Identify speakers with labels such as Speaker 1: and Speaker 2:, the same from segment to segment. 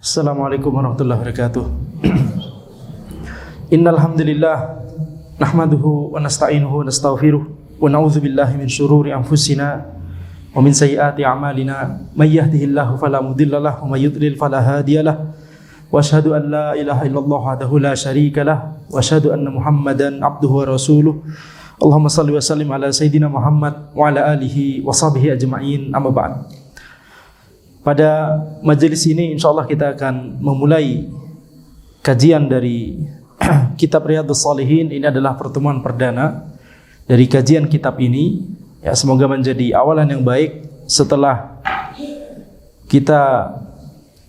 Speaker 1: Assalamualaikum warahmatullahi wabarakatuh. Innal hamdalillah nahmaduhu wa nasta'inuhu wa nastaghfiruh wa na'udzu billahi min syururi anfusina wa min sayyiati a'malina may yahdihillahu fala mudhillalah wa may yudlil fala hadiyalah wa asyhadu an la ilaha illallah wahdahu la syarikalah wa asyhadu anna Muhammadan abduhu wa rasuluh. Allahumma shalli wa sallim ala sayyidina Muhammad wa ala alihi wa sahbihi ajma'in. Amma ba'd. Pada majelis ini insyaallah kita akan memulai kajian dari kitab Riyadhus Shalihin. Ini adalah pertemuan perdana dari kajian kitab ini. Ya, semoga menjadi awalan yang baik setelah kita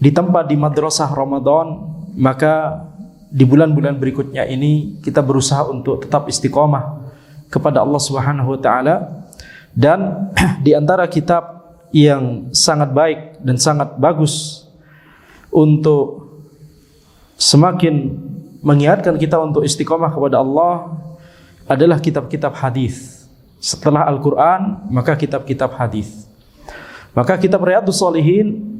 Speaker 1: ditempa di madrasah Ramadan, maka di bulan-bulan berikutnya ini kita berusaha untuk tetap istiqomah kepada Allah Subhanahu wa taala. Dan di antara kitab yang sangat baik dan sangat bagus untuk semakin mengingatkan kita untuk istiqomah kepada Allah adalah kitab-kitab hadis. Setelah Al-Quran, maka kitab-kitab hadis. Maka kitab Riyadhus Shalihin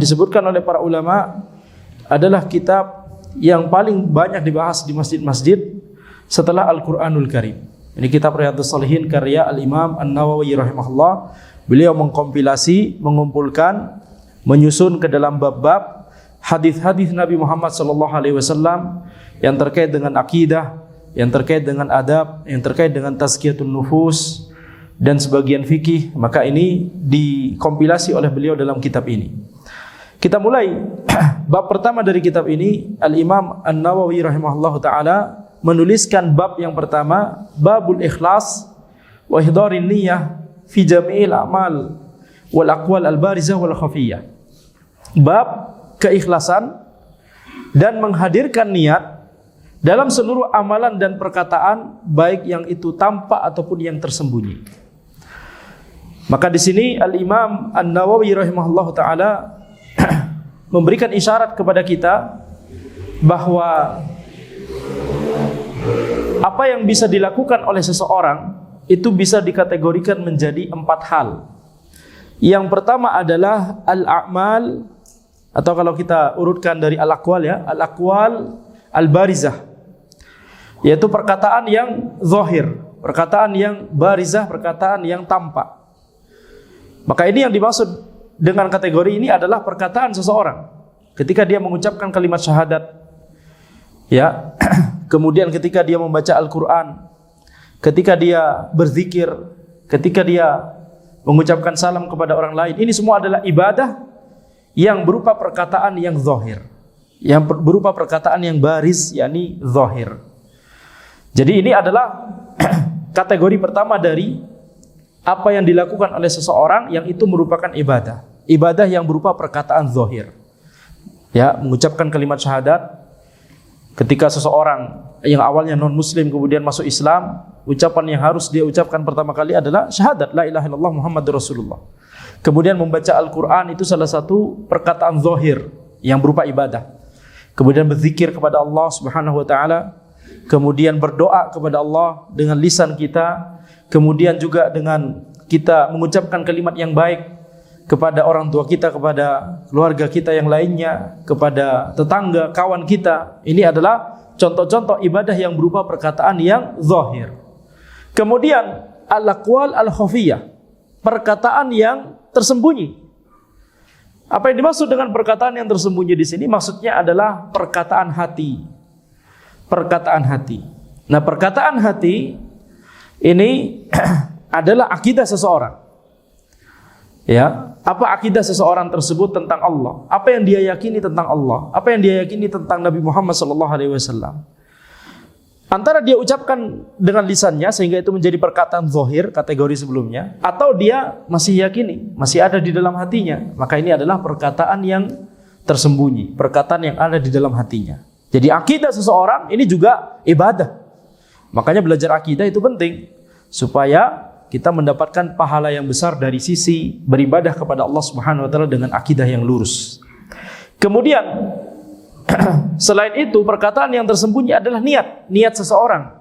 Speaker 1: disebutkan oleh para ulama adalah kitab yang paling banyak dibahas di masjid-masjid setelah Al-Quranul Karim. Ini kitab Riyadhus Shalihin karya Al-Imam An-Nawawi rahimahullah. Beliau mengkompilasi, mengumpulkan, menyusun ke dalam bab-bab hadis-hadis Nabi Muhammad SAW yang terkait dengan akidah, yang terkait dengan adab, yang terkait dengan tazkiyatun nufus dan sebagian fikih. Maka ini dikompilasi oleh beliau dalam kitab ini. Kita mulai bab pertama dari kitab ini. Al-Imam An-Nawawi rahimahullah ta'ala menuliskan bab yang pertama, babul ikhlas wa ihdarin niyah fi jami'il a'mal wal aqwal al-barizah wal khafiyah. Bab keikhlasan dan menghadirkan niat dalam seluruh amalan dan perkataan, baik yang itu tampak ataupun yang tersembunyi. Maka di sini Al-Imam An-Nawawi rahimahullahu taala memberikan isyarat kepada kita bahwa apa yang bisa dilakukan oleh seseorang itu bisa dikategorikan menjadi 4 hal. Yang pertama adalah al-a'mal, atau kalau kita urutkan dari al-aqwal, ya, al-aqwal al-barizah, yaitu perkataan yang zahir, perkataan yang barizah, perkataan yang tampak. Maka ini yang dimaksud dengan kategori ini adalah perkataan seseorang ketika dia mengucapkan kalimat syahadat, ya, kemudian ketika dia membaca Al-Quran, ketika dia berzikir, ketika dia mengucapkan salam kepada orang lain. Ini semua adalah ibadah yang berupa perkataan yang zahir, yang berupa perkataan yang baris, yakni zahir. Jadi ini adalah kategori pertama dari apa yang dilakukan oleh seseorang yang itu merupakan ibadah. Ibadah yang berupa perkataan zahir. Ya, mengucapkan kalimat syahadat. Ketika seseorang yang awalnya non-muslim kemudian masuk Islam, ucapan yang harus dia ucapkan pertama kali adalah syahadat la ilaha illallah Muhammadur Rasulullah. Kemudian membaca Al-Quran itu salah satu perkataan zahir yang berupa ibadah. Kemudian berzikir kepada Allah Subhanahu wa taala, kemudian berdoa kepada Allah dengan lisan kita, kemudian juga dengan kita mengucapkan kalimat yang baik kepada orang tua kita, kepada keluarga kita yang lainnya, kepada tetangga, kawan kita. Ini adalah contoh-contoh ibadah yang berupa perkataan yang zahir. Kemudian al-aqwal al-khafiyah, perkataan yang tersembunyi. Apa yang dimaksud dengan perkataan yang tersembunyi di sini? Maksudnya adalah perkataan hati. Perkataan hati. Nah, perkataan hati ini adalah akidah seseorang. Ya, apa akidah seseorang tersebut tentang Allah? Apa yang dia yakini tentang Allah? Apa yang dia yakini tentang Nabi Muhammad SAW? Antara dia ucapkan dengan lisannya sehingga itu menjadi perkataan zahir kategori sebelumnya, atau dia masih yakini, masih ada di dalam hatinya, maka ini adalah perkataan yang tersembunyi, perkataan yang ada di dalam hatinya. Jadi akidah seseorang ini juga ibadah. Makanya belajar akidah itu penting supaya kita mendapatkan pahala yang besar dari sisi beribadah kepada Allah Subhanahu wa taala dengan akidah yang lurus. Kemudian selain itu, perkataan yang tersembunyi adalah niat seseorang.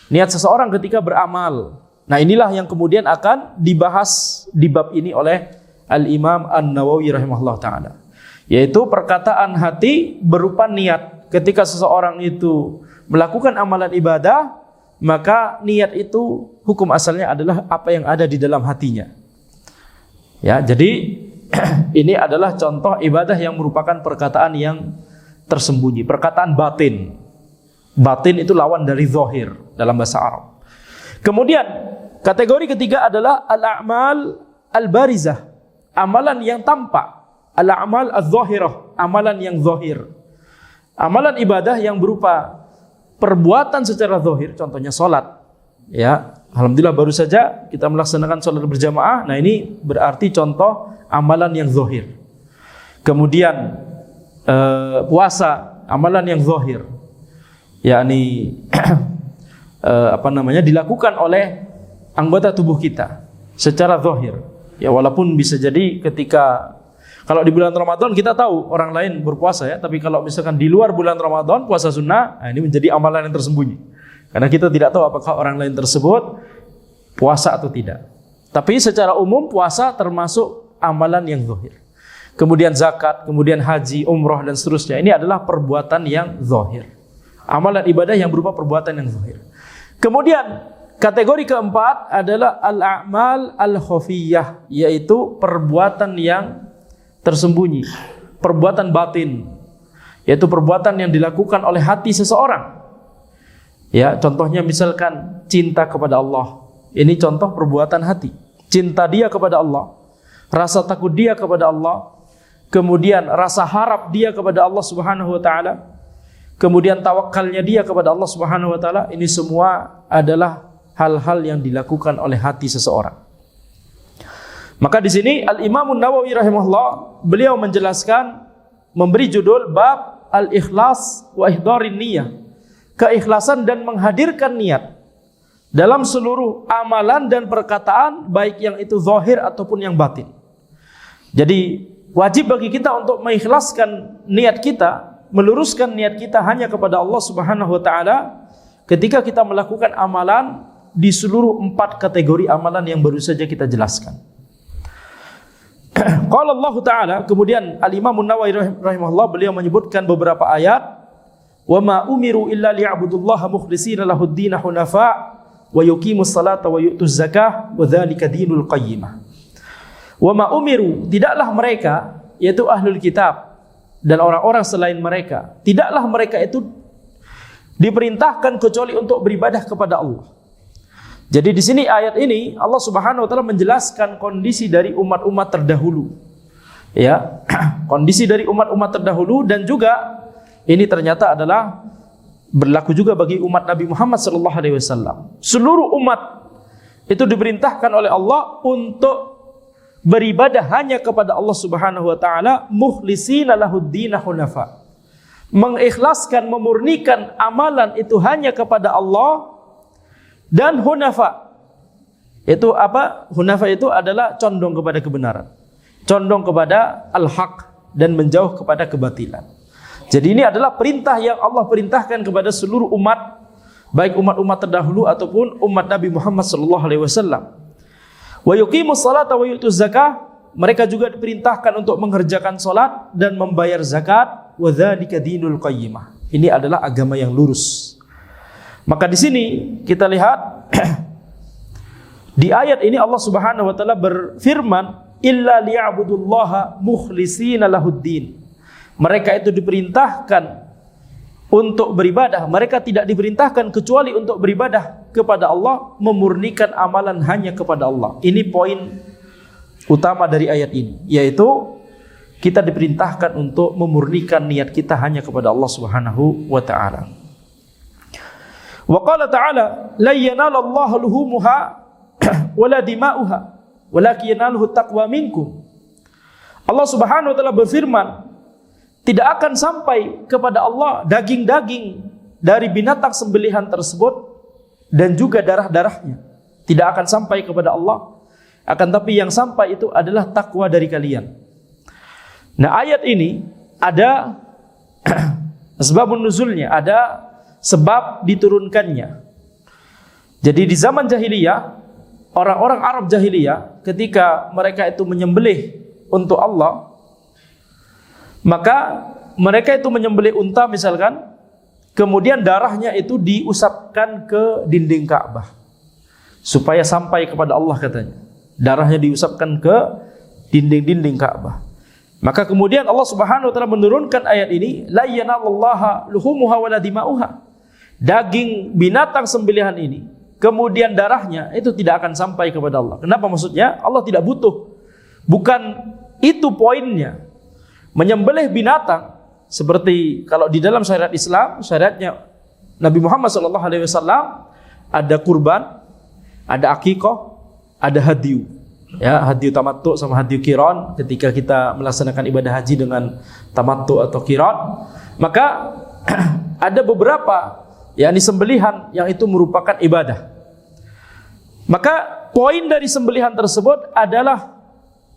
Speaker 1: Niat seseorang ketika beramal. Nah, inilah yang kemudian akan dibahas di bab ini oleh Al-Imam An-Nawawi rahimahullah ta'ala. yaitu perkataan hati berupa niat. Ketika seseorang itu melakukan amalan ibadah, maka niat itu hukum asalnya adalah apa yang ada di dalam hatinya. Ya, jadi ini adalah contoh ibadah yang merupakan perkataan yang tersembunyi, perkataan batin. Batin itu lawan dari zahir dalam bahasa Arab. Kemudian kategori ketiga adalah al-a'mal al-barizah, amalan yang tampak. Al-a'mal az-zahirah, amalan yang zahir. Amalan ibadah yang berupa perbuatan secara zahir, contohnya salat. Ya, alhamdulillah baru saja kita melaksanakan salat berjamaah. Nah, ini berarti contoh amalan yang zahir. Kemudian puasa, amalan yang zahir. Yakni dilakukan oleh anggota tubuh kita secara zahir. Ya, walaupun bisa jadi ketika kalau di bulan Ramadan kita tahu orang lain berpuasa, ya, tapi kalau misalkan di luar bulan Ramadan puasa sunnah, nah ini menjadi amalan yang tersembunyi. Karena kita tidak tahu apakah orang lain tersebut puasa atau tidak. Tapi secara umum puasa termasuk amalan yang zahir. Kemudian zakat, kemudian haji, umroh dan seterusnya. Ini adalah perbuatan yang zahir. Amalan ibadah yang berupa perbuatan yang zahir. Kemudian kategori keempat adalah al-a'mal al-khafiyah, yaitu perbuatan yang tersembunyi, perbuatan batin, yaitu perbuatan yang dilakukan oleh hati seseorang. Ya, contohnya misalkan cinta kepada Allah. Ini contoh perbuatan hati. Cinta dia kepada Allah, rasa takut dia kepada Allah, kemudian rasa harap dia kepada Allah Subhanahu wa taala, kemudian tawakalnya dia kepada Allah Subhanahu wa taala. Ini semua adalah hal-hal yang dilakukan oleh hati seseorang. Maka di sini Al-Imam An-Nawawi rahimahullah, beliau menjelaskan, memberi judul bab al-ikhlas wa ihdarin niyah, keikhlasan dan menghadirkan niat dalam seluruh amalan dan perkataan, baik yang itu zahir ataupun yang batin. Jadi wajib bagi kita untuk mengikhlaskan niat kita, meluruskan niat kita hanya kepada Allah Subhanahu wa taala ketika kita melakukan amalan di seluruh 4 kategori amalan yang baru saja kita jelaskan. Qala Allah Ta'ala, kemudian Al-Imam An-Nawawi rahimahullah, beliau menyebutkan beberapa ayat, wa ma umiru illa liya'budullaha mukhlishina lahud-din hunafa wa yuqimus salata wa yu'tuz zakah wa dzalika dinul qayyimah. Wa ma umiru, tidaklah mereka, yaitu ahlul kitab dan orang-orang selain mereka, tidaklah mereka itu diperintahkan kecuali untuk beribadah kepada Allah. Jadi di sini ayat ini Allah Subhanahu wa taala menjelaskan kondisi dari umat-umat terdahulu. Ya, kondisi dari umat-umat terdahulu, dan juga ini ternyata adalah berlaku juga bagi umat Nabi Muhammad sallallahu alaihi wasallam. Seluruh umat itu diperintahkan oleh Allah untuk beribadah hanya kepada Allah Subhanahu wa taala, mukhlishina lahud-din hunafa. Mengikhlaskan, memurnikan amalan itu hanya kepada Allah. Dan hunafa, itu apa? Hunafa itu adalah condong kepada kebenaran, condong kepada al-haq, dan menjauh kepada kebatilan. Jadi ini adalah perintah yang Allah perintahkan kepada seluruh umat, baik umat-umat terdahulu ataupun umat Nabi Muhammad sallallahu alaihi wasallam. Wa yuqimus salata wa yu'tuz zakah, mereka juga diperintahkan untuk mengerjakan salat dan membayar zakat. Wa dzalika dinul qayyimah, ini adalah agama yang lurus. Maka di sini kita lihat di ayat ini Allah Subhanahu wa taala berfirman, illa liya'budullaha mukhlishina lahuddin. Mereka itu diperintahkan untuk beribadah, mereka tidak diperintahkan kecuali untuk beribadah kepada Allah, memurnikan amalan hanya kepada Allah. Ini poin utama dari ayat ini, yaitu kita diperintahkan untuk memurnikan niat kita hanya kepada Allah Subhanahu wa taala. Wa qala ta'ala, la yanalallahu luhumuha wala dima'uha walakin yanaluhu taqwa minkum. Allah Subhanahu wa taala berfirman, tidak akan sampai kepada Allah daging-daging dari binatang sembelihan tersebut dan juga darah-darahnya. Tidak akan sampai kepada Allah, akan tapi yang sampai itu adalah takwa dari kalian. Nah, ayat ini ada sebabun nuzulnya, ada sebab diturunkannya. Jadi di zaman jahiliyah, orang-orang Arab jahiliyah ketika mereka itu menyembelih untuk Allah, Maka mereka itu menyembelih unta misalkan, kemudian darahnya itu diusapkan ke dinding Ka'bah supaya sampai kepada Allah katanya. Darahnya diusapkan ke dinding-dinding Ka'bah. Maka kemudian Allah Subhanahu wa taala menurunkan ayat ini, la yanalallaha luhumuha wala dima'uha. Daging binatang sembelihan ini, kemudian darahnya itu tidak akan sampai kepada Allah. Kenapa maksudnya? Allah tidak butuh. Bukan itu poinnya. Menyembelih binatang seperti kalau di dalam syariat Islam, syariatnya Nabi Muhammad SAW ada kurban, ada akikah, ada hadyu. Ya, hadyu tamattu sama hadyu qiran ketika kita melaksanakan ibadah haji dengan tamattu atau qiran, maka ada beberapa yakni sembelihan yang itu merupakan ibadah. Maka poin dari sembelihan tersebut adalah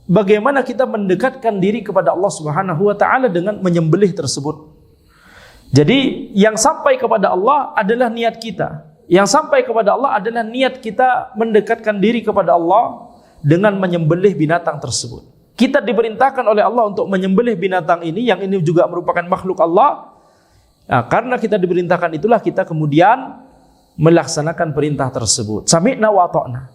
Speaker 1: bagaimana kita mendekatkan diri kepada Allah Subhanahu wa taala dengan menyembelih tersebut. Jadi yang sampai kepada Allah adalah niat kita. Yang sampai kepada Allah adalah niat kita mendekatkan diri kepada Allah dengan menyembelih binatang tersebut. Kita diperintahkan oleh Allah untuk menyembelih binatang ini, yang ini juga merupakan makhluk Allah. Nah, karena kita diperintahkan itulah kita kemudian melaksanakan perintah tersebut. Sami'na wa ata'na.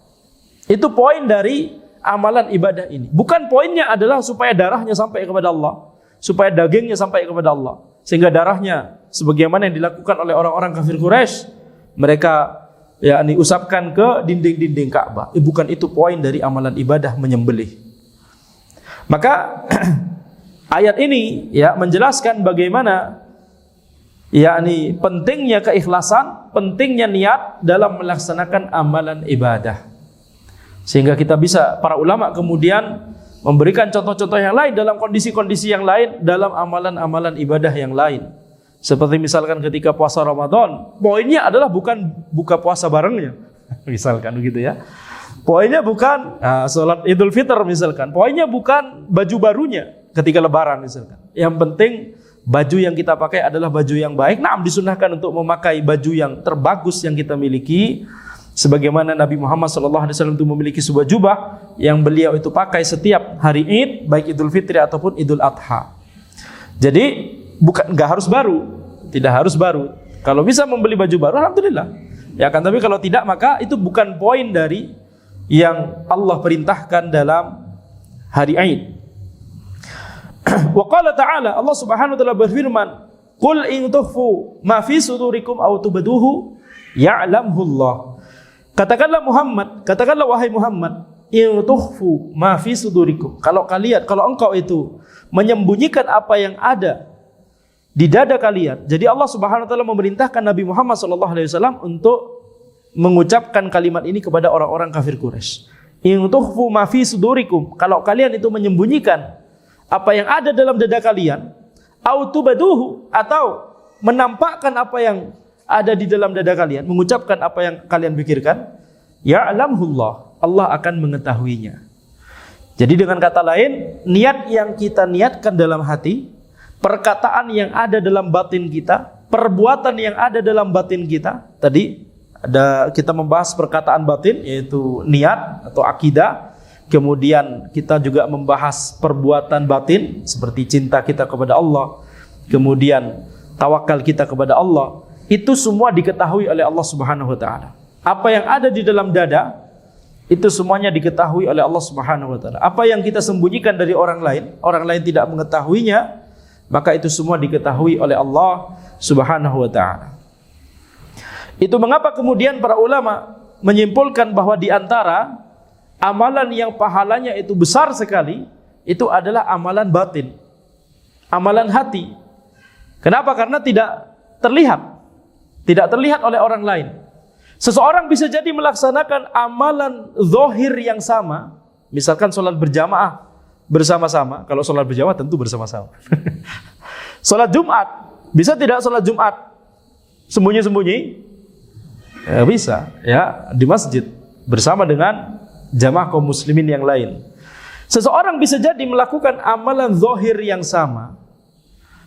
Speaker 1: Itu poin dari amalan ibadah ini. Bukan poinnya adalah supaya darahnya sampai kepada Allah, supaya dagingnya sampai kepada Allah, sehingga darahnya sebagaimana yang dilakukan oleh orang-orang kafir Quraisy, mereka yakni usapkan ke dinding-dinding Ka'bah. Bukan itu poin dari amalan ibadah menyembelih. Maka ayat ini ya menjelaskan bagaimana yakni pentingnya keikhlasan, pentingnya niat dalam melaksanakan amalan ibadah. Sehingga kita bisa, para ulama kemudian memberikan contoh-contoh yang lain dalam kondisi-kondisi yang lain, dalam amalan-amalan ibadah yang lain. Seperti misalkan ketika puasa Ramadan, poinnya adalah bukan buka puasa barengnya, misalkan begitu ya. Poinnya bukan sholat Idul Fitr misalkan, poinnya bukan baju barunya ketika Lebaran misalkan. Yang penting baju yang kita pakai adalah baju yang baik. Naam, disunahkan untuk memakai baju yang terbagus yang kita miliki. Sebagaimana Nabi Muhammad SAW itu memiliki sebuah jubah yang beliau itu pakai setiap hari Id, baik Idul Fitri ataupun Idul Adha. Jadi nggak harus baru, tidak harus baru. Kalau bisa membeli baju baru, alhamdulillah. Ya kan, tapi kalau tidak maka itu bukan poin dari yang Allah perintahkan dalam hari Id. Wa qala ta'ala, Allah Subhanahu wa taala berfirman, "Qul in tukhfu ma fi sudurikum aw tubduhu ya'lamhu Allah." Katakanlah Muhammad, katakanlah wahai Muhammad, in tukhfu ma fi sudurikum. Kalau engkau itu menyembunyikan apa yang ada di dada kalian. Jadi Allah Subhanahu wa taala memerintahkan Nabi Muhammad SAW untuk mengucapkan kalimat ini kepada orang-orang kafir Quraisy. In tukhfu ma fi sudurikum. Kalau kalian itu menyembunyikan apa yang ada dalam dada kalian, au tubaduhu, atau menampakkan apa yang ada di dalam dada kalian, mengucapkan apa yang kalian pikirkan, ya'lamhullah, Allah akan mengetahuinya. Jadi dengan kata lain, niat yang kita niatkan dalam hati, perkataan yang ada dalam batin kita, perbuatan yang ada dalam batin kita. Tadi kita membahas perkataan batin, yaitu niat atau akidah. Kemudian kita juga membahas perbuatan batin seperti cinta kita kepada Allah, kemudian tawakal kita kepada Allah. Itu semua diketahui oleh Allah Subhanahu wa taala. Apa yang ada di dalam dada itu semuanya diketahui oleh Allah Subhanahu wa taala. Apa yang kita sembunyikan dari orang lain tidak mengetahuinya, maka itu semua diketahui oleh Allah Subhanahu wa taala. Itu mengapa kemudian para ulama menyimpulkan bahwa di antara amalan yang pahalanya itu besar sekali, itu adalah amalan batin, amalan hati. Kenapa? Karena tidak terlihat oleh orang lain. Seseorang bisa jadi melaksanakan amalan zahir yang sama, misalkan sholat berjamaah bersama-sama. Kalau sholat berjamaah tentu bersama-sama. Sholat Jumat, bisa tidak sholat Jumat sembunyi-sembunyi? Ya, bisa, ya, di masjid bersama dengan jamaah kaum muslimin yang lain. Seseorang bisa jadi melakukan amalan zahir yang sama,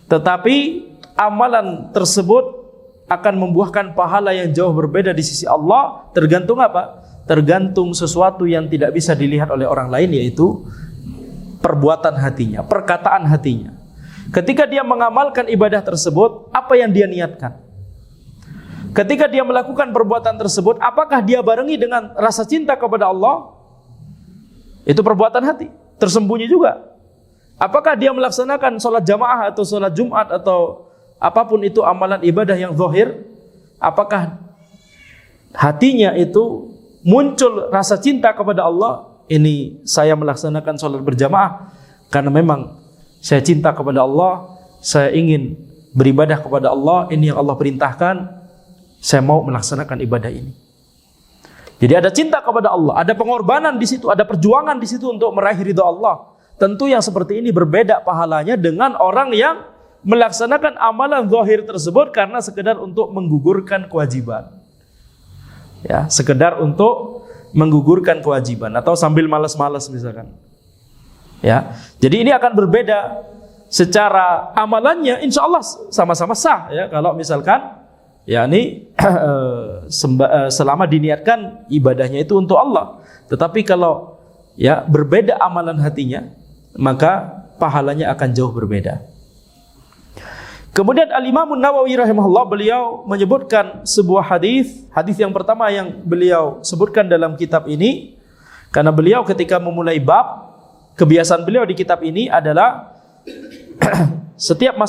Speaker 1: tetapi amalan tersebut akan membuahkan pahala yang jauh berbeda di sisi Allah. Tergantung apa? Tergantung sesuatu yang tidak bisa dilihat oleh orang lain, yaitu perbuatan hatinya, perkataan hatinya. Ketika dia mengamalkan ibadah tersebut, apa yang dia niatkan? Ketika dia melakukan perbuatan tersebut, apakah dia barengi dengan rasa cinta kepada Allah? Itu perbuatan hati, tersembunyi juga. Apakah dia melaksanakan sholat jamaah atau sholat Jumat atau apapun itu amalan ibadah yang zahir? Apakah hatinya itu muncul rasa cinta kepada Allah? Ini saya melaksanakan sholat berjamaah karena memang saya cinta kepada Allah, saya ingin beribadah kepada Allah, ini yang Allah perintahkan, saya mau melaksanakan ibadah ini. Jadi ada cinta kepada Allah, ada pengorbanan di situ, ada perjuangan di situ untuk meraih ridha Allah. Tentu yang seperti ini berbeda pahalanya dengan orang yang melaksanakan amalan zahir tersebut karena sekedar untuk menggugurkan kewajiban. Ya, sekedar untuk menggugurkan kewajiban atau sambil malas-malas misalkan. Ya, jadi ini akan berbeda secara amalannya, insya Allah sama-sama sah ya. Kalau misalkan, yakni selama diniatkan ibadahnya itu untuk Allah. Tetapi kalau ya berbeda amalan hatinya, maka pahalanya akan jauh berbeda. Kemudian Al-Imam Nawawi rahimahullah, beliau menyebutkan sebuah hadis yang pertama yang beliau sebutkan dalam kitab ini, karena beliau ketika memulai bab, kebiasaan beliau di kitab ini adalah setiap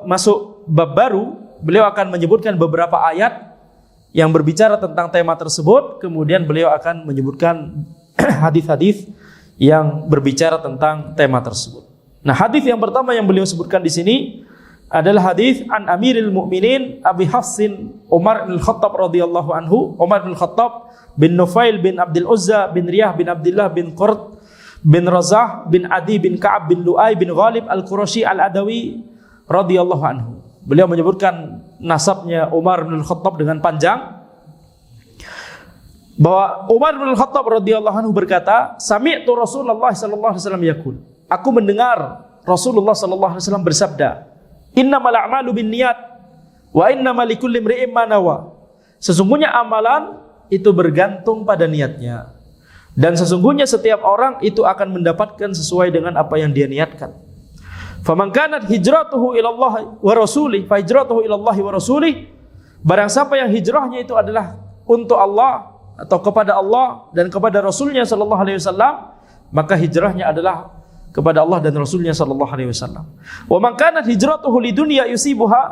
Speaker 1: masuk bab baru, beliau akan menyebutkan beberapa ayat yang berbicara tentang tema tersebut, kemudian beliau akan menyebutkan hadis-hadis yang berbicara tentang tema tersebut. Nah, hadis yang pertama yang beliau sebutkan di sini adalah hadis an Amiril Mukminin Abi Hafsin Umar bin Khattab radhiyallahu anhu, Umar bin Khattab bin Nufail bin Abdul Uzza bin Riyah bin Abdullah bin Qurt bin Razah bin Adi bin Ka'ab bin Lu'ay bin Ghalib Al-Qurashi Al-Adawi radhiyallahu anhu. Beliau menyebutkan nasabnya Umar bin Khattab dengan panjang, bahwa Umar bin Khattab radhiyallahu anhu berkata, "Sami'tu Rasulullah sallallahu alaihi wasallam yaqul." Aku mendengar Rasulullah sallallahu alaihi wasallam bersabda, "Innamal a'malu binniyat wa innamal likulli imri'in ma nawa." Sesungguhnya amalan itu bergantung pada niatnya, dan sesungguhnya setiap orang itu akan mendapatkan sesuai dengan apa yang dia niatkan. Faman kanat hijratuhu ila Allah wa rasulih fa hijratuhu ila Allah wa rasulih. Barang siapa yang hijrahnya itu adalah untuk Allah atau kepada Allah dan kepada Rasulnya sallallahu alaihi wasallam, maka hijrahnya adalah kepada Allah dan Rasulnya sallallahu alaihi wasallam. Wa man kanat hijratuhu lidunya yusibuha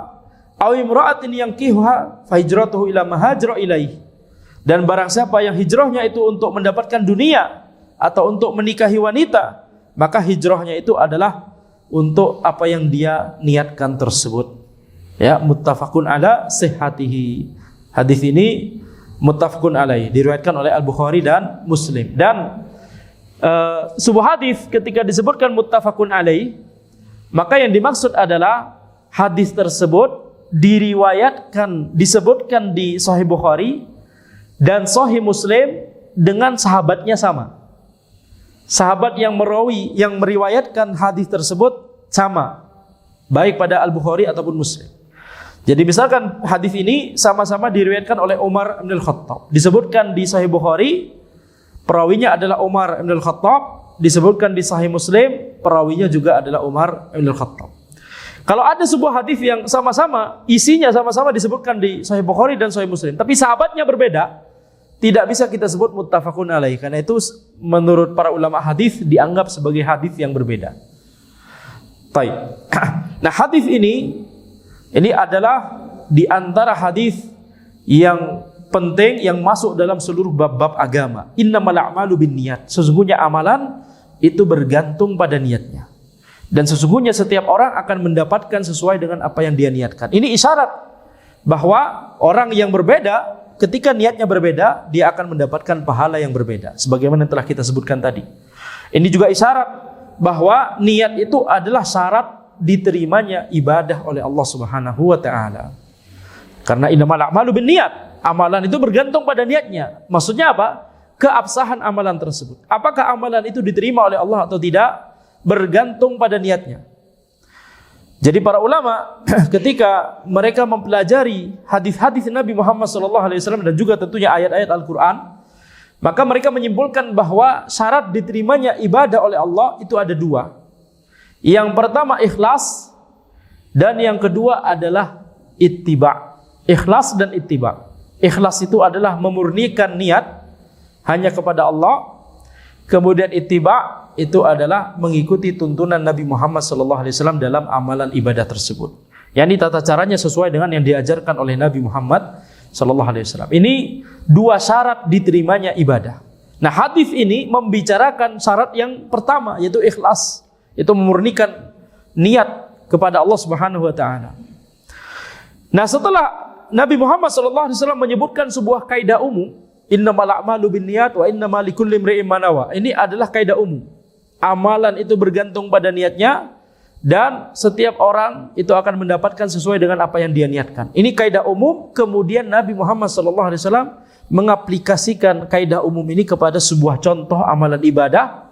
Speaker 1: aw imra'atin yankihuha fa hijratuhu ila ma hajara ilaihi. Dan barang siapa yang hijrahnya itu untuk mendapatkan dunia atau untuk menikahi wanita, maka hijrahnya itu adalah untuk apa yang dia niatkan tersebut. Ya, muttafaqun ala sihhatihi. Hadis ini muttafaqun alaih, diriwayatkan oleh Al-Bukhari dan Muslim. Dan sebuah hadis ketika disebutkan muttafaqun alaih, maka yang dimaksud adalah hadis tersebut diriwayatkan, disebutkan di Sahih Bukhari dan Sahih Muslim dengan sahabatnya sama. Sahabat yang merawi, yang meriwayatkan hadis tersebut sama, baik pada Al-Bukhari ataupun Muslim. Jadi misalkan hadis ini sama-sama diriwayatkan oleh Umar bin Khattab, disebutkan di Sahih Bukhari, perawinya adalah Umar bin Khattab, disebutkan di Sahih Muslim, perawinya juga adalah Umar bin Khattab. Kalau ada sebuah hadis yang sama-sama, isinya sama-sama disebutkan di Sahih Bukhari dan Sahih Muslim, tapi sahabatnya berbeda, tidak bisa kita sebut muttafaqun alaih, karena itu menurut para ulama hadis dianggap sebagai hadis yang berbeda. Baik. Nah, hadis ini adalah di antara hadis yang penting yang masuk dalam seluruh bab-bab agama. Innamal a'malu binniyat. Sesungguhnya amalan itu bergantung pada niatnya. Dan sesungguhnya setiap orang akan mendapatkan sesuai dengan apa yang dia niatkan. Ini isyarat bahwa orang yang berbeda, ketika niatnya berbeda, dia akan mendapatkan pahala yang berbeda, sebagaimana yang telah kita sebutkan tadi. Ini juga isyarat bahwa niat itu adalah syarat diterimanya ibadah oleh Allah Subhanahu wa taala. Karena innamal a'malu binniyat, amalan itu bergantung pada niatnya. Maksudnya apa? Keabsahan amalan tersebut. Apakah amalan itu diterima oleh Allah atau tidak? Bergantung pada niatnya. Jadi para ulama ketika mereka mempelajari hadis-hadis Nabi Muhammad SAW dan juga tentunya ayat-ayat Al-Quran, maka mereka menyimpulkan bahwa syarat diterimanya ibadah oleh Allah itu ada dua. Yang pertama ikhlas, Dan yang kedua adalah ittiba'. Ikhlas dan ittiba'. Ikhlas itu adalah memurnikan niat hanya kepada Allah. Kemudian ittiba' itu adalah mengikuti tuntunan Nabi Muhammad SAW dalam amalan ibadah tersebut. Yani tata caranya sesuai dengan yang diajarkan oleh Nabi Muhammad SAW. Ini dua syarat diterimanya ibadah. Nah, hadis ini membicarakan syarat yang pertama, yaitu ikhlas. Itu memurnikan niat kepada Allah Subhanahu wa taala. Nah, setelah Nabi Muhammad SAW menyebutkan sebuah kaidah umum, innamal a'malu binniyat wa innamal likulli imri'in ma nawa. Ini adalah kaidah umum. Amalan itu bergantung pada niatnya dan setiap orang itu akan mendapatkan sesuai dengan apa yang dia niatkan. Ini kaidah umum. Kemudian Nabi Muhammad SAW mengaplikasikan kaidah umum ini kepada sebuah contoh amalan ibadah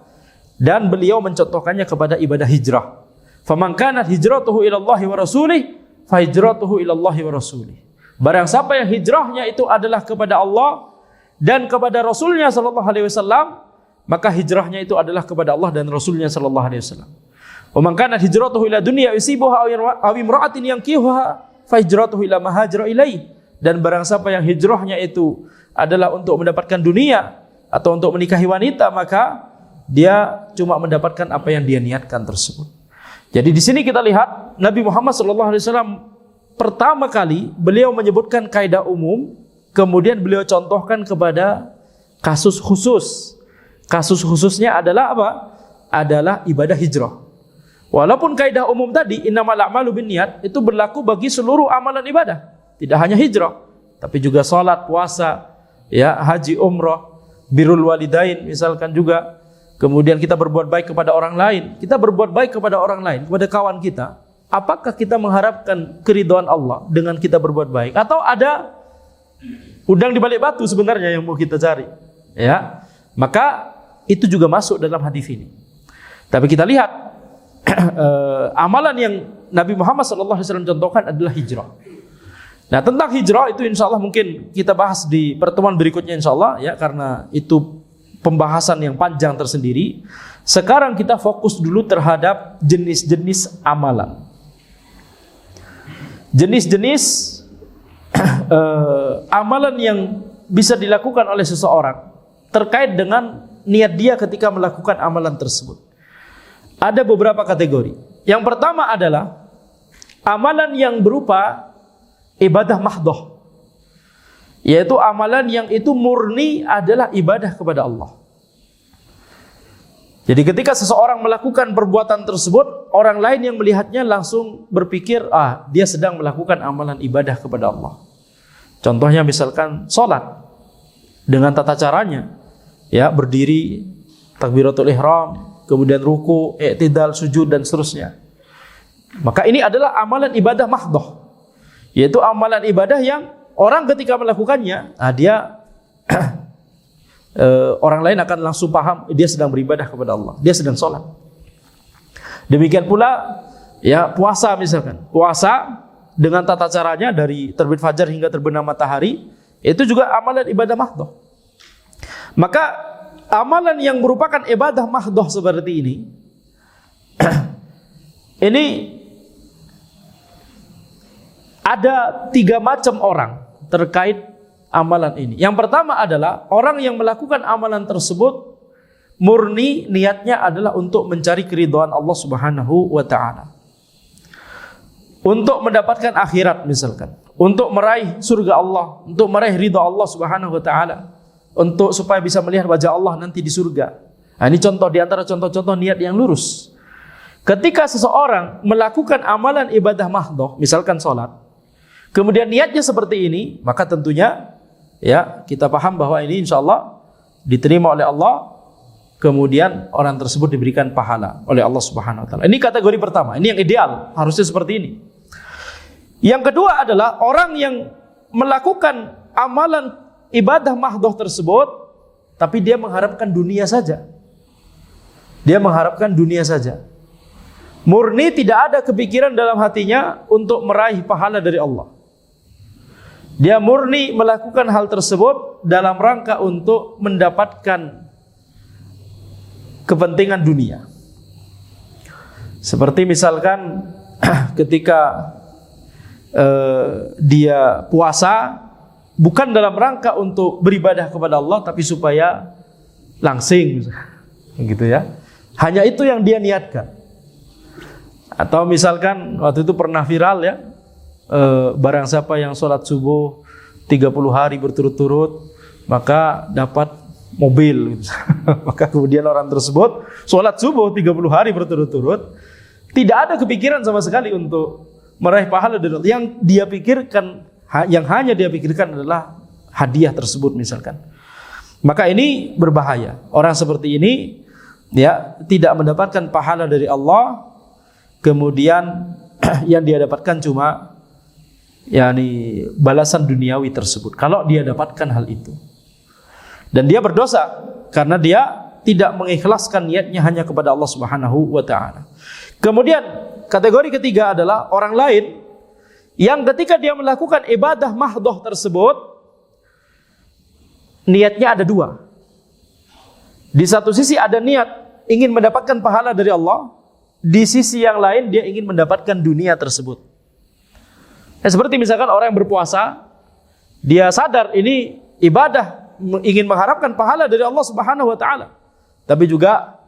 Speaker 1: dan beliau mencontohkannya kepada ibadah hijrah. Faman kanat hijratuhu ila Allah wa rasulih fa hijratuhu ila Allah wa rasulih. Barang siapa yang hijrahnya itu adalah kepada Allah dan kepada Rasulnya sallallahu alaihi wasallam, maka hijrahnya itu adalah kepada Allah dan Rasulnya sallallahu alaihi wasallam. Wa man kanat hijratuhu ila dunya yusibuha aw imra'atin yankihuha fa hijratuhu ila ma hajara ilaihi. Dan barang siapa yang hijrahnya itu adalah untuk mendapatkan dunia atau untuk menikahi wanita, maka dia cuma mendapatkan apa yang dia niatkan tersebut. Jadi di sini kita lihat Nabi Muhammad SAW pertama kali beliau menyebutkan kaidah umum, kemudian beliau contohkan kepada kasus khusus. Kasus khususnya adalah apa? Adalah ibadah hijrah. Walaupun kaidah umum tadi innamal a'malu binniyat itu berlaku bagi seluruh amalan ibadah, tidak hanya hijrah, tapi juga salat, puasa, ya, haji, umrah, birrul walidain misalkan juga. Kemudian kita berbuat baik kepada orang lain. Kita berbuat baik kepada orang lain, kepada kawan kita. Apakah kita mengharapkan keridhaan Allah dengan kita berbuat baik? Atau ada udang di balik batu sebenarnya yang mau kita cari? Ya, maka itu juga masuk dalam hadis ini. Tapi kita lihat amalan yang Nabi Muhammad SAW contohkan adalah hijrah. Nah, tentang hijrah itu insya Allah mungkin kita bahas di pertemuan berikutnya insya Allah, ya, karena itu pembahasan yang panjang tersendiri. Sekarang kita fokus dulu terhadap jenis-jenis amalan. Jenis-jenis amalan yang bisa dilakukan oleh seseorang terkait dengan niat dia ketika melakukan amalan tersebut. Ada beberapa kategori. Yang pertama adalah amalan yang berupa ibadah mahdhah, yaitu amalan yang itu murni adalah ibadah kepada Allah. Jadi ketika seseorang melakukan perbuatan tersebut, orang lain yang melihatnya langsung berpikir, dia sedang melakukan amalan ibadah kepada Allah. Contohnya misalkan sholat dengan tata caranya, ya, berdiri, takbiratul ihram, kemudian ruku, i'tidal, sujud dan seterusnya. Maka ini adalah amalan ibadah mahdhah, yaitu amalan ibadah yang orang ketika melakukannya, dia orang lain akan langsung paham dia sedang beribadah kepada Allah, dia sedang sholat. Demikian pula, ya, puasa misalkan, puasa dengan tata caranya dari terbit fajar hingga terbenam matahari, itu juga amalan ibadah mahdhah. Maka amalan yang merupakan ibadah mahdhah seperti ini, ini ada 3 macam orang terkait amalan ini. Yang pertama adalah orang yang melakukan amalan tersebut murni niatnya adalah untuk mencari keridhaan Allah Subhanahu wa taala. Untuk mendapatkan akhirat misalkan, untuk meraih surga Allah, untuk meraih ridha Allah Subhanahu wa taala, untuk supaya bisa melihat wajah Allah nanti di surga. Nah, ini contoh di antara contoh-contoh niat yang lurus. Ketika seseorang melakukan amalan ibadah mahdhah, misalkan salat, kemudian niatnya seperti ini, maka tentunya, ya, kita paham bahwa ini insya Allah diterima oleh Allah, kemudian orang tersebut diberikan pahala oleh Allah Subhanahu wa taala. Ini kategori pertama, ini yang ideal, harusnya seperti ini. Yang kedua adalah orang yang melakukan amalan ibadah mahdhah tersebut, tapi dia mengharapkan dunia saja. Dia mengharapkan dunia saja. Murni tidak ada kepikiran dalam hatinya untuk meraih pahala dari Allah. Dia murni melakukan hal tersebut dalam rangka untuk mendapatkan kepentingan dunia. Seperti misalkan ketika dia puasa bukan dalam rangka untuk beribadah kepada Allah, tapi supaya langsing, gitu ya. Hanya itu yang dia niatkan. Atau misalkan waktu itu pernah viral ya, barang siapa yang sholat subuh 30 hari berturut-turut maka dapat mobil, gitu. Maka kemudian orang tersebut sholat subuh 30 hari berturut-turut, tidak ada kepikiran sama sekali untuk meraih pahala dari Allah. Yang dia pikirkan, yang hanya dia pikirkan adalah hadiah tersebut misalkan. Maka ini berbahaya. Orang seperti ini ya tidak mendapatkan pahala dari Allah, kemudian yang dia dapatkan cuma yakni balasan duniawi tersebut kalau dia dapatkan hal itu. Dan dia berdosa karena dia tidak mengikhlaskan niatnya hanya kepada Allah Subhanahu wa taala. Kemudian kategori ketiga adalah orang lain yang ketika dia melakukan ibadah mahdhah tersebut niatnya ada dua. Di satu sisi ada niat ingin mendapatkan pahala dari Allah, di sisi yang lain dia ingin mendapatkan dunia tersebut. Seperti misalkan orang yang berpuasa, dia sadar ini ibadah, ingin mengharapkan pahala dari Allah Subhanahu wa taala, tapi juga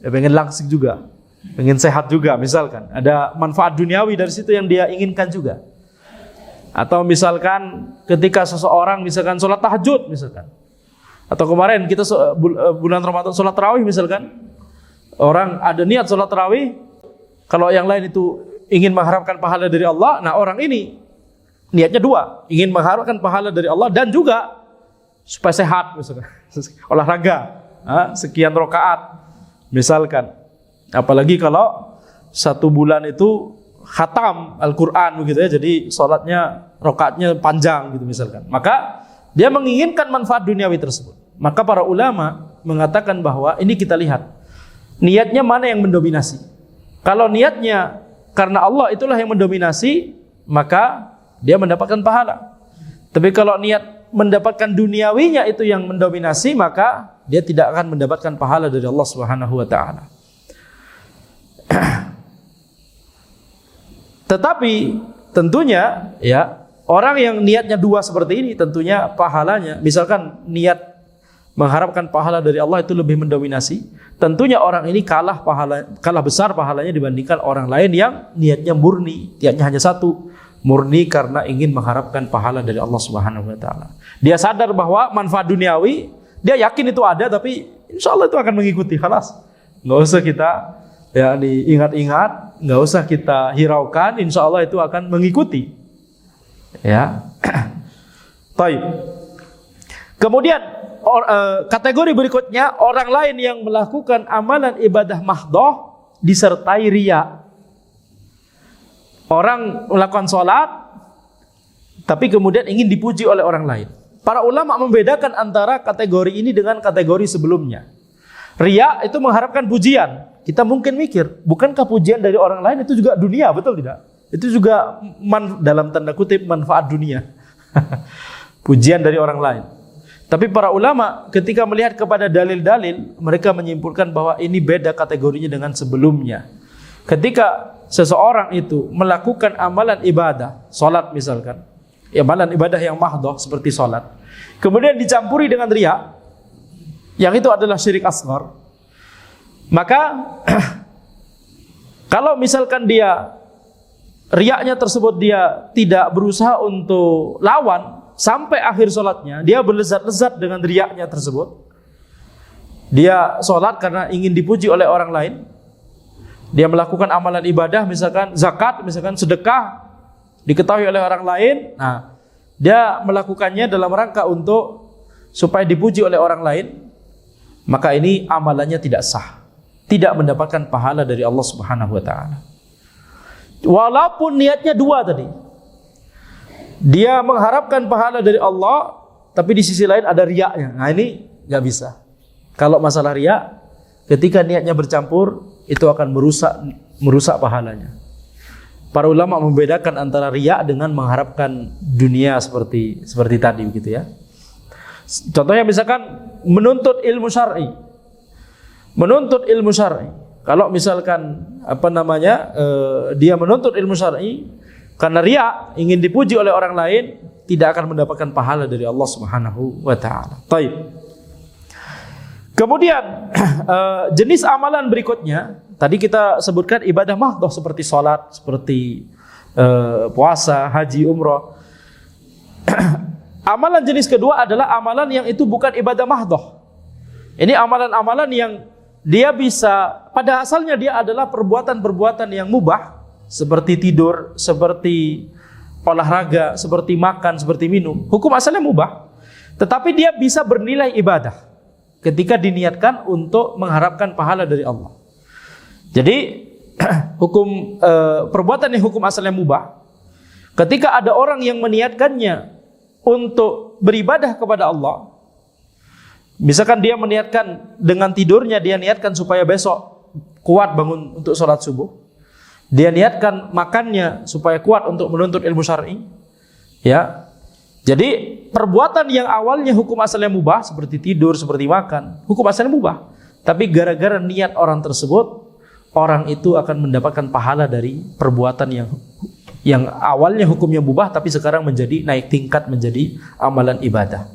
Speaker 1: pengen langsing juga, pengen sehat juga, misalkan ada manfaat duniawi dari situ yang dia inginkan juga. Atau misalkan ketika seseorang misalkan sholat tahajud misalkan, atau kemarin kita bulan Ramadan sholat tarawih misalkan, orang ada niat sholat tarawih, kalau yang lain itu ingin mengharapkan pahala dari Allah, nah orang ini niatnya dua, ingin mengharapkan pahala dari Allah dan juga supaya sehat misalkan, olahraga, sekian rakaat misalkan. Apalagi kalau 1 bulan itu khatam Al-Quran begitu ya, jadi sholatnya rakaatnya panjang gitu misalkan, maka dia menginginkan manfaat duniawi tersebut. Maka para ulama mengatakan bahwa ini kita lihat niatnya mana yang mendominasi. Kalau niatnya karena Allah itulah yang mendominasi, maka dia mendapatkan pahala. Tapi kalau niat mendapatkan duniawinya itu yang mendominasi, maka dia tidak akan mendapatkan pahala dari Allah Subhanahu wa taala. Tetapi tentunya ya, orang yang niatnya dua seperti ini tentunya pahalanya, misalkan niat mengharapkan pahala dari Allah itu lebih mendominasi, tentunya orang ini kalah besar pahalanya dibandingkan orang lain yang niatnya murni, niatnya hanya satu, murni karena ingin mengharapkan pahala dari Allah Subhanahu wa taala. Dia sadar bahwa manfaat duniawi, dia yakin itu ada, tapi insya Allah itu akan mengikuti, khalas. Nggak usah kita ya diingat-ingat, nggak usah kita hiraukan, insya Allah itu akan mengikuti. Ya, baik. Kemudian kategori berikutnya, orang lain yang melakukan amalan ibadah mahdhah disertai riya. Orang melakukan sholat, tapi kemudian ingin dipuji oleh orang lain. Para ulama membedakan antara kategori ini dengan kategori sebelumnya. Riya itu mengharapkan pujian. Kita mungkin mikir, bukankah pujian dari orang lain itu juga dunia, betul tidak? Itu juga dalam tanda kutip manfaat dunia. Pujian dari orang lain. Tapi para ulama ketika melihat kepada dalil-dalil, mereka menyimpulkan bahwa ini beda kategorinya dengan sebelumnya. Ketika seseorang itu melakukan amalan ibadah, sholat misalkan, amalan ibadah yang mahdhah seperti sholat, kemudian dicampuri dengan riya, yang itu adalah syirik asghar, maka kalau misalkan dia riyanya tersebut dia tidak berusaha untuk lawan sampai akhir sholatnya, dia berlezat-lezat dengan riyanya tersebut, dia sholat karena ingin dipuji oleh orang lain, dia melakukan amalan ibadah misalkan zakat, misalkan sedekah, diketahui oleh orang lain, nah dia melakukannya dalam rangka untuk supaya dipuji oleh orang lain, maka ini amalannya tidak sah, tidak mendapatkan pahala dari Allah Subhanahu wa taala. Walaupun niatnya dua tadi, dia mengharapkan pahala dari Allah, tapi di sisi lain ada riyanya. Nah ini nggak bisa. Kalau masalah riya, ketika niatnya bercampur, itu akan merusak pahalanya. Para ulama membedakan antara riya dengan mengharapkan dunia seperti tadi begitu ya. Contohnya misalkan menuntut ilmu syar'i. Kalau misalkan dia menuntut ilmu syar'i karena riya, ingin dipuji oleh orang lain, tidak akan mendapatkan pahala dari Allah Subhanahu wa taala. Baik. Kemudian jenis amalan berikutnya, tadi kita sebutkan ibadah mahdhah seperti salat, seperti puasa, haji, umrah. Amalan jenis kedua adalah amalan yang itu bukan ibadah mahdhah. Ini amalan-amalan yang dia bisa, pada asalnya dia adalah perbuatan-perbuatan yang mubah, seperti tidur, seperti olahraga, seperti makan, seperti minum. Hukum asalnya mubah, tetapi dia bisa bernilai ibadah ketika diniatkan untuk mengharapkan pahala dari Allah. Jadi hukum perbuatan yang hukum asalnya mubah, ketika ada orang yang meniatkannya untuk beribadah kepada Allah, misalkan dia meniatkan dengan tidurnya, dia niatkan supaya besok kuat bangun untuk sholat subuh. Dia niatkan makannya supaya kuat untuk menuntut ilmu syar'i. Ya. Jadi perbuatan yang awalnya hukum asalnya mubah seperti tidur, seperti makan, hukum asalnya mubah. Tapi gara-gara niat orang tersebut, orang itu akan mendapatkan pahala dari perbuatan yang awalnya hukumnya mubah tapi sekarang menjadi naik tingkat menjadi amalan ibadah.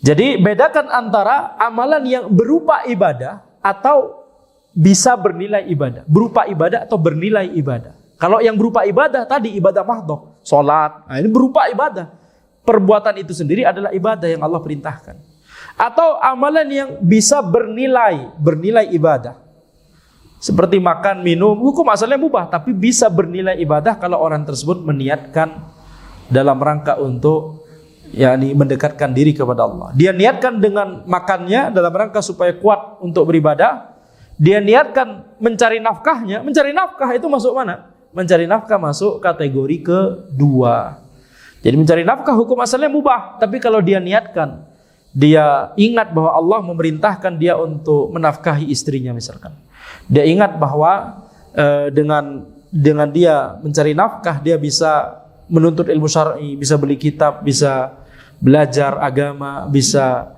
Speaker 1: Jadi bedakan antara amalan yang berupa ibadah atau bisa bernilai ibadah, berupa ibadah atau bernilai ibadah. Kalau yang berupa ibadah tadi ibadah mahdhah, salat, nah ini berupa ibadah. Perbuatan itu sendiri adalah ibadah yang Allah perintahkan. Atau amalan yang bisa bernilai ibadah. Seperti makan, minum, hukum asalnya mubah tapi bisa bernilai ibadah kalau orang tersebut meniatkan dalam rangka untuk mendekatkan diri kepada Allah. Dia niatkan dengan makannya dalam rangka supaya kuat untuk beribadah. Dia niatkan mencari nafkahnya. Mencari nafkah itu masuk mana? Mencari nafkah masuk kategori kedua. Jadi mencari nafkah hukum asalnya mubah, tapi kalau dia niatkan, dia ingat bahwa Allah memerintahkan dia untuk menafkahi istrinya misalkan. Dia ingat bahwa dengan dia mencari nafkah, dia bisa menuntut ilmu syar'i, bisa beli kitab, bisa belajar agama, bisa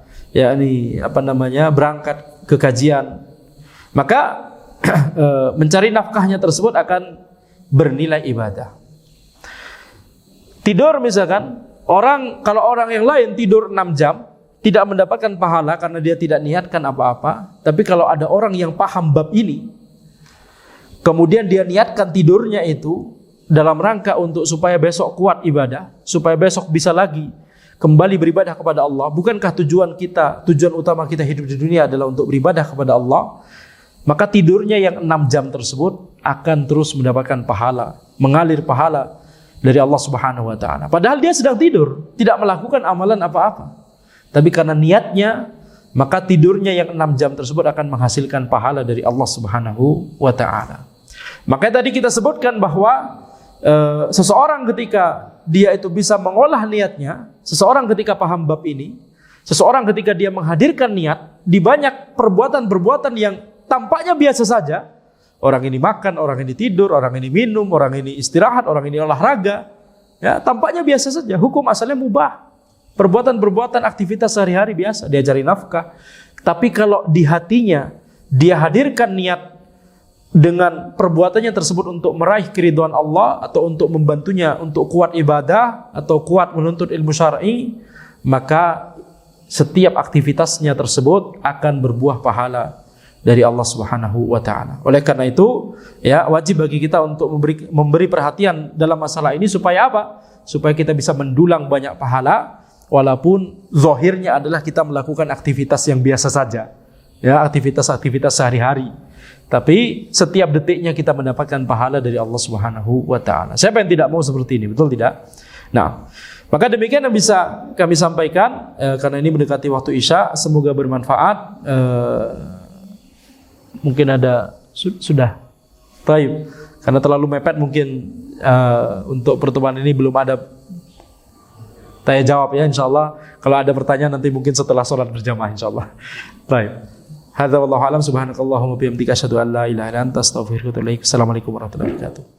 Speaker 1: berangkat ke kajian. Maka mencari nafkahnya tersebut akan bernilai ibadah. Tidur misalkan, kalau orang yang lain tidur 6 jam tidak mendapatkan pahala karena dia tidak niatkan apa-apa. Tapi kalau ada orang yang paham bab ini, kemudian dia niatkan tidurnya itu dalam rangka untuk supaya besok kuat ibadah, supaya besok bisa lagi kembali beribadah kepada Allah. Bukankah tujuan utama kita hidup di dunia adalah untuk beribadah kepada Allah? Maka tidurnya yang 6 jam tersebut akan terus mendapatkan pahala, mengalir pahala dari Allah Subhanahu wa taala. Padahal dia sedang tidur, tidak melakukan amalan apa-apa. Tapi karena niatnya, maka tidurnya yang 6 jam tersebut akan menghasilkan pahala dari Allah Subhanahu wa taala. Makanya tadi kita sebutkan bahwa seseorang ketika dia itu bisa mengolah niatnya, seseorang ketika paham bab ini, seseorang ketika dia menghadirkan niat di banyak perbuatan-perbuatan yang tampaknya biasa saja, orang ini makan, orang ini tidur, orang ini minum, orang ini istirahat, orang ini olahraga, ya tampaknya biasa saja, hukum asalnya mubah. Perbuatan-perbuatan aktivitas sehari-hari biasa, dia cari nafkah. Tapi kalau di hatinya dia hadirkan niat dengan perbuatannya tersebut untuk meraih keridhaan Allah atau untuk membantunya untuk kuat ibadah atau kuat menuntut ilmu syar'i, maka setiap aktivitasnya tersebut akan berbuah pahala dari Allah Subhanahu wa taala. Oleh karena itu, ya wajib bagi kita untuk memberi perhatian dalam masalah ini supaya apa? Supaya kita bisa mendulang banyak pahala walaupun zahirnya adalah kita melakukan aktivitas yang biasa saja. Ya, aktivitas-aktivitas sehari-hari. Tapi setiap detiknya kita mendapatkan pahala dari Allah Subhanahu wa taala. Siapa yang tidak mau seperti ini? Betul tidak? Nah, maka demikian yang bisa kami sampaikan karena ini mendekati waktu Isya, semoga bermanfaat. Mungkin ada sudah. Baik. Karena terlalu mepet mungkin untuk pertemuan ini belum ada tanya jawab ya, insyaallah. Kalau ada pertanyaan nanti mungkin setelah sholat berjamaah insyaallah. Baik. Hadza wallahu a'lam, subhanakallahumma bihamdika asyhadu an la ilaha illa anta astaghfiruka wa atubu ilaik. Assalamualaikum warahmatullahi wabarakatuh.